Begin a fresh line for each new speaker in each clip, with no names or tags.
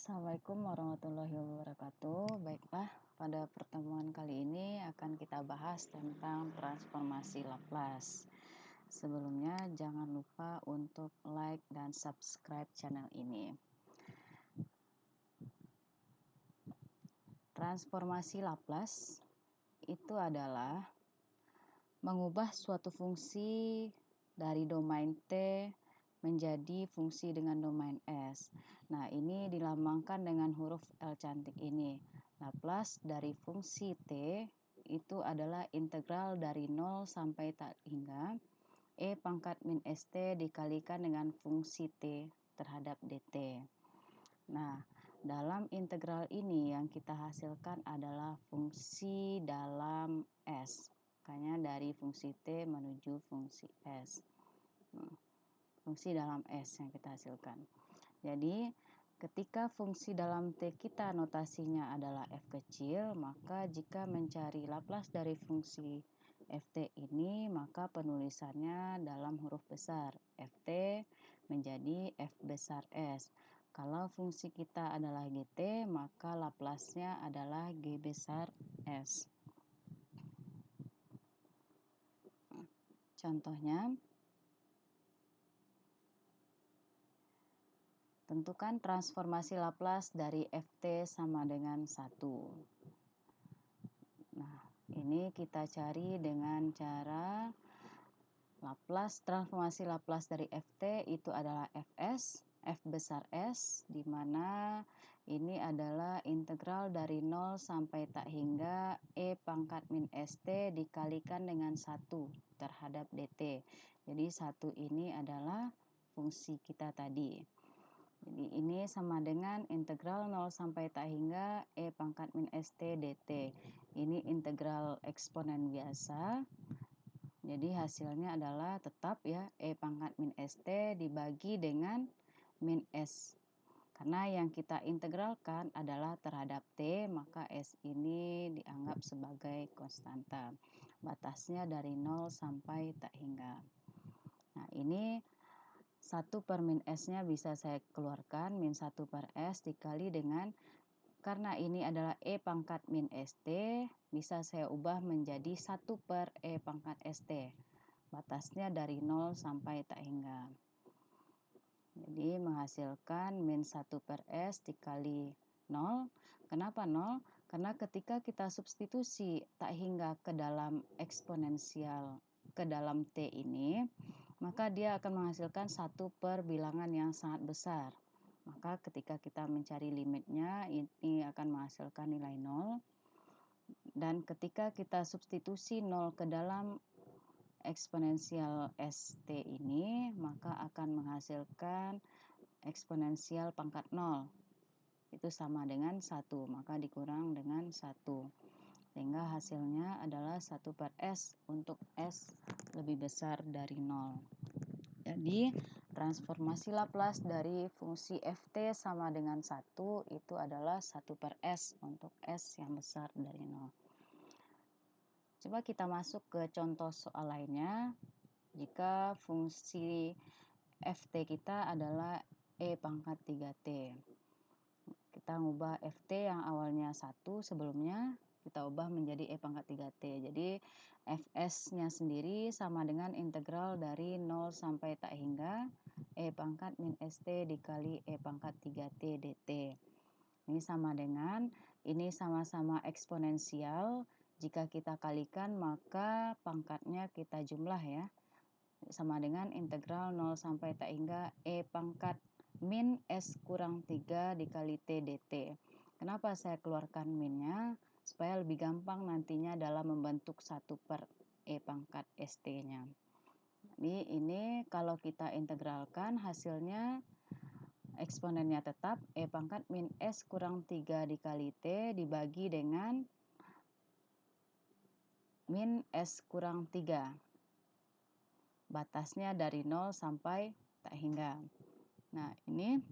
Assalamualaikum warahmatullahi wabarakatuh. Baiklah, pada pertemuan kali ini akan kita bahas tentang transformasi Laplace. Sebelumnya, jangan lupa untuk like dan subscribe channel ini. Transformasi Laplace itu adalah mengubah suatu fungsi dari domain T menjadi fungsi dengan domain S. Nah, ini dilambangkan dengan huruf L cantik ini. Laplace dari fungsi T itu adalah integral dari 0 sampai tak hingga E pangkat min ST dikalikan dengan fungsi T terhadap dt. Nah, dalam integral ini yang kita hasilkan adalah fungsi dalam S. Makanya dari fungsi T menuju fungsi S. Fungsi dalam S yang kita hasilkan. Jadi, ketika fungsi dalam T kita notasinya adalah F kecil, maka jika mencari Laplace dari fungsi Ft ini, maka penulisannya dalam huruf besar. Ft menjadi F besar S. Kalau fungsi kita adalah Gt, maka Laplace-nya adalah G besar S. Contohnya, tentukan transformasi Laplace dari Ft sama dengan 1. Nah, ini kita cari dengan cara transformasi Laplace dari Ft itu adalah Fs, F besar S, di mana ini adalah integral dari 0 sampai tak hingga E pangkat min St dikalikan dengan 1 terhadap dt. Jadi 1 ini adalah fungsi kita tadi. Jadi ini sama dengan integral 0 sampai tak hingga E pangkat min St dt. Ini integral eksponen biasa. Jadi hasilnya adalah tetap ya E pangkat min St dibagi dengan min S. Karena yang kita integralkan adalah terhadap T, maka S ini dianggap sebagai konstanta. Batasnya dari 0 sampai tak hingga. Nah, ini 1 per min S-nya bisa saya keluarkan, min 1 per S dikali dengan, karena ini adalah E pangkat min ST, bisa saya ubah menjadi 1 per E pangkat ST. Batasnya dari 0 sampai tak hingga. Jadi menghasilkan min 1 per S dikali 0. Kenapa 0? Karena ketika kita substitusi tak hingga ke dalam eksponensial, ke dalam T ini, maka dia akan menghasilkan 1 per bilangan yang sangat besar. Maka ketika kita mencari limitnya, ini akan menghasilkan nilai 0. Dan ketika kita substitusi 0 ke dalam eksponensial ST ini, maka akan menghasilkan eksponensial pangkat 0. Itu sama dengan 1, maka dikurang dengan 1. Sehingga hasilnya adalah 1 per S untuk S lebih besar dari 0. Jadi, transformasi Laplace dari fungsi Ft sama dengan 1 itu adalah 1 per S untuk S yang besar dari 0. Coba kita masuk ke contoh soal lainnya. Jika fungsi Ft kita adalah E pangkat 3T. Kita ngubah Ft yang awalnya 1 sebelumnya, kita ubah menjadi E pangkat 3T. Jadi Fs-nya sendiri sama dengan integral dari 0 sampai tak hingga E pangkat min St dikali E pangkat 3T dt. Ini sama dengan, ini sama-sama eksponensial. Jika kita kalikan maka pangkatnya kita jumlah ya. Sama dengan integral 0 sampai tak hingga E pangkat min S kurang 3 dikali T dt. Kenapa saya keluarkan minnya? Supaya lebih gampang nantinya dalam membentuk 1 per E pangkat ST-nya. Jadi ini kalau kita integralkan hasilnya eksponennya tetap E pangkat min S kurang 3 dikali T dibagi dengan min S kurang 3. Batasnya dari 0 sampai tak hingga. Nah, ini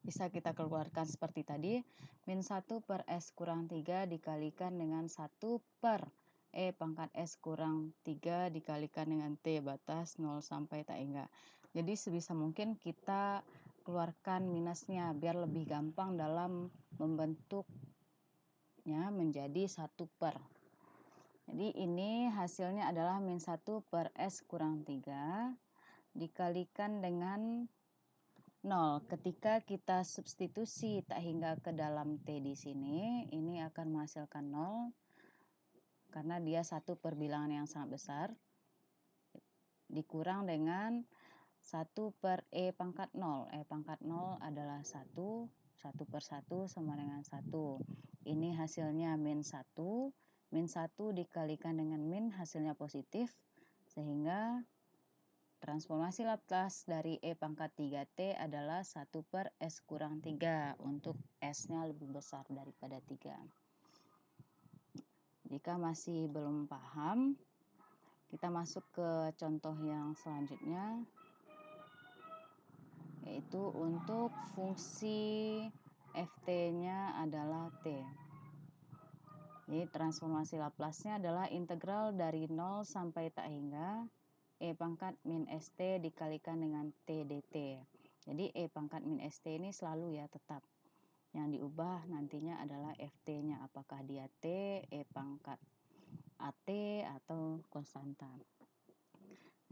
bisa kita keluarkan seperti tadi. Min 1 per S kurang 3 dikalikan dengan 1 per E pangkat S kurang 3 dikalikan dengan T batas 0 sampai tak hingga. Jadi sebisa mungkin kita keluarkan minusnya biar lebih gampang dalam membentuknya menjadi 1 per. Jadi ini hasilnya adalah min 1 per S kurang 3 dikalikan dengan 0. Ketika kita substitusi tak hingga ke dalam T di sini, ini akan menghasilkan 0 karena dia 1 per bilangan yang sangat besar. Dikurang dengan 1 per E pangkat 0. E pangkat 0 adalah 1. 1 per 1 sama dengan 1. Ini hasilnya min 1. Min 1 dikalikan dengan min hasilnya positif. Sehingga transformasi Laplace dari E pangkat 3T adalah 1 per S kurang 3. Untuk S-nya lebih besar daripada 3. Jika masih belum paham, kita masuk ke contoh yang selanjutnya, yaitu untuk fungsi ft-nya adalah t. Jadi transformasi Laplace-nya adalah integral dari 0 sampai tak hingga e pangkat min st dikalikan dengan t dt. Jadi e pangkat min st ini selalu ya tetap. Yang diubah nantinya adalah ft-nya, apakah dia t, e pangkat at atau konstanta.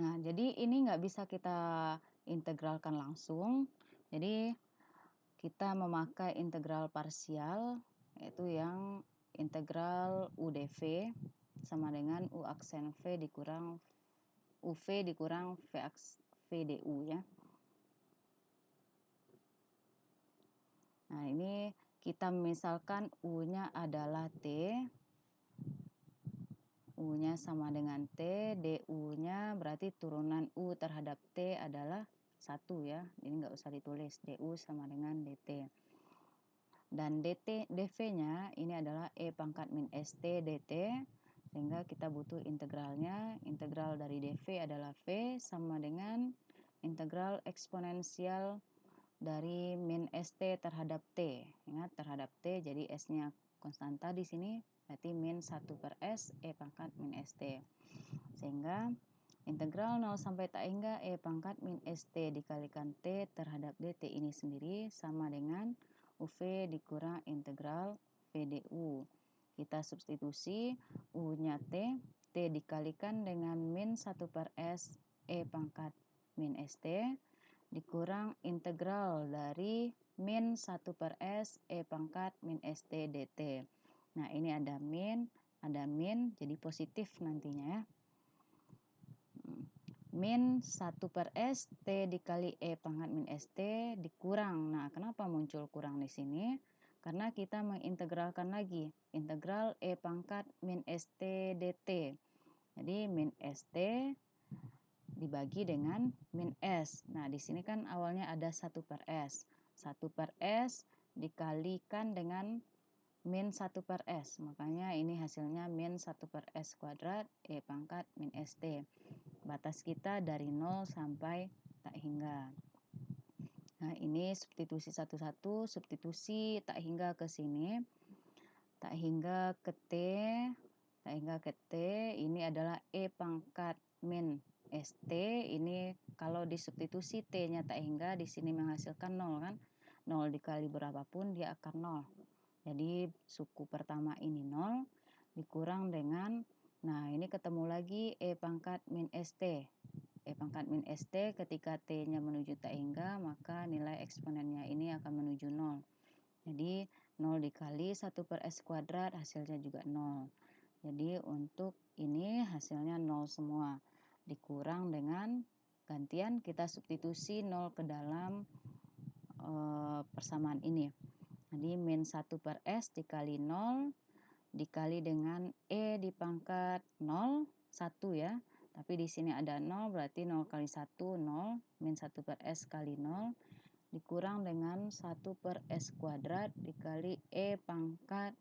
Nah, jadi ini nggak bisa kita integralkan langsung. Jadi kita memakai integral parsial, yaitu yang integral UdV sama dengan U aksen V dikurang UV dikurang VDU ya. Nah, ini kita misalkan U-nya adalah T, U-nya sama dengan T, DU-nya berarti turunan U terhadap T adalah 1 ya. Ini nggak usah ditulis, DU sama dengan DT. Dan dv-nya ini adalah E pangkat min ST dt, sehingga kita butuh integralnya. Integral dari dv adalah V sama dengan integral eksponensial dari min ST terhadap T. Ingat terhadap T, jadi S-nya konstanta di sini, berarti min 1 per S E pangkat min ST. Sehingga integral 0 sampai tak hingga E pangkat min ST dikalikan T terhadap DT ini sendiri sama dengan UV dikurang integral VDU. Kita substitusi U-nya T, T dikalikan dengan min 1 per S E pangkat min ST dikurang integral dari min 1 per S E pangkat min ST dt. Nah, ini ada min, jadi positif nantinya ya. Min 1 per S, T dikali E pangkat min ST dikurang. Nah, kenapa muncul kurang di sini? Karena kita mengintegralkan lagi. Integral E pangkat min ST dt. Jadi, min ST dibagi dengan min S. Nah, di sini kan awalnya ada 1 per S. 1 per S dikalikan dengan min 1 per S. Makanya ini hasilnya min 1 per S kuadrat E pangkat min ST. Batas kita dari 0 sampai tak hingga. Nah, ini substitusi satu-satu, substitusi tak hingga ke sini. Tak hingga ke T, ini adalah E pangkat min ST. Ini kalau disubstitusi T-nya tak hingga, di sini menghasilkan 0 kan. 0 dikali berapapun dia akan 0. Jadi suku pertama ini 0 dikurang dengan, nah ini ketemu lagi E pangkat min ST. E pangkat min ST ketika T-nya menuju tak hingga, maka nilai eksponennya ini akan menuju 0. Jadi 0 dikali 1 per S kuadrat hasilnya juga 0. Jadi untuk ini hasilnya 0 semua. Dikurang dengan gantian kita substitusi 0 ke dalam persamaan ini. Jadi min 1 per S dikali 0 dikali dengan E di pangkat 0, 1 ya. Tapi di sini ada 0, berarti 0 kali 1, 0. Min 1 per S kali 0. Dikurang dengan 1 per S kuadrat dikali E pangkat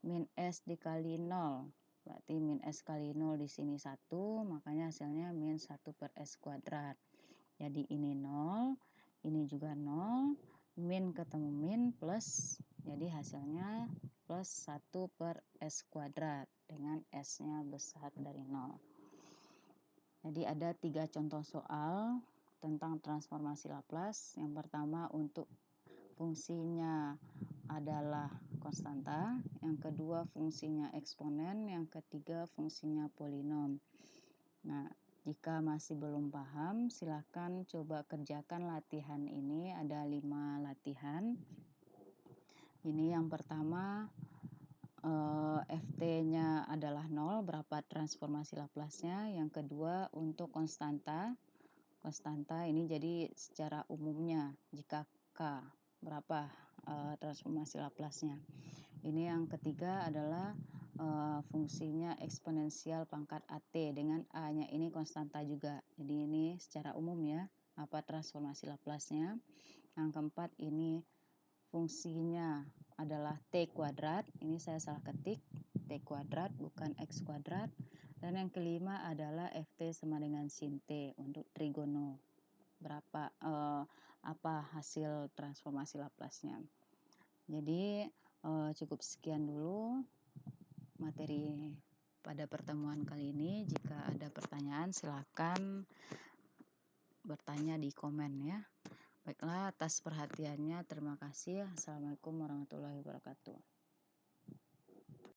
min S dikali 0. Berarti min S kali 0 di sini 1, makanya hasilnya min 1 per S kuadrat. Jadi ini 0, ini juga 0. Min ketemu min plus, jadi hasilnya plus 1 per S kuadrat dengan S-nya besar dari 0. Jadi ada 3 contoh soal tentang transformasi Laplace. Yang pertama untuk fungsinya adalah konstanta, yang kedua fungsinya eksponen, yang ketiga fungsinya polinom. Nah, jika masih belum paham, silakan coba kerjakan latihan ini. Ada 5 latihan. Ini yang pertama, Ft-nya adalah 0, berapa transformasi Laplace-nya. Yang kedua untuk konstanta. Konstanta ini jadi secara umumnya, jika K, berapa transformasi Laplace-nya. Ini yang ketiga adalah fungsinya eksponensial pangkat AT dengan A-nya ini konstanta juga. Jadi ini secara umum ya, apa transformasi Laplace-nya. Yang keempat ini fungsinya adalah T kuadrat. Ini saya salah ketik, T kuadrat bukan X kuadrat. Dan yang kelima adalah Ft sama dengan sin T untuk trigono. Berapa apa hasil transformasi Laplace-nya. Jadi cukup sekian dulu materi pada pertemuan kali ini. Jika ada pertanyaan silakan bertanya di komen ya. Baiklah, atas perhatiannya terima kasih. Assalamualaikum warahmatullahi wabarakatuh.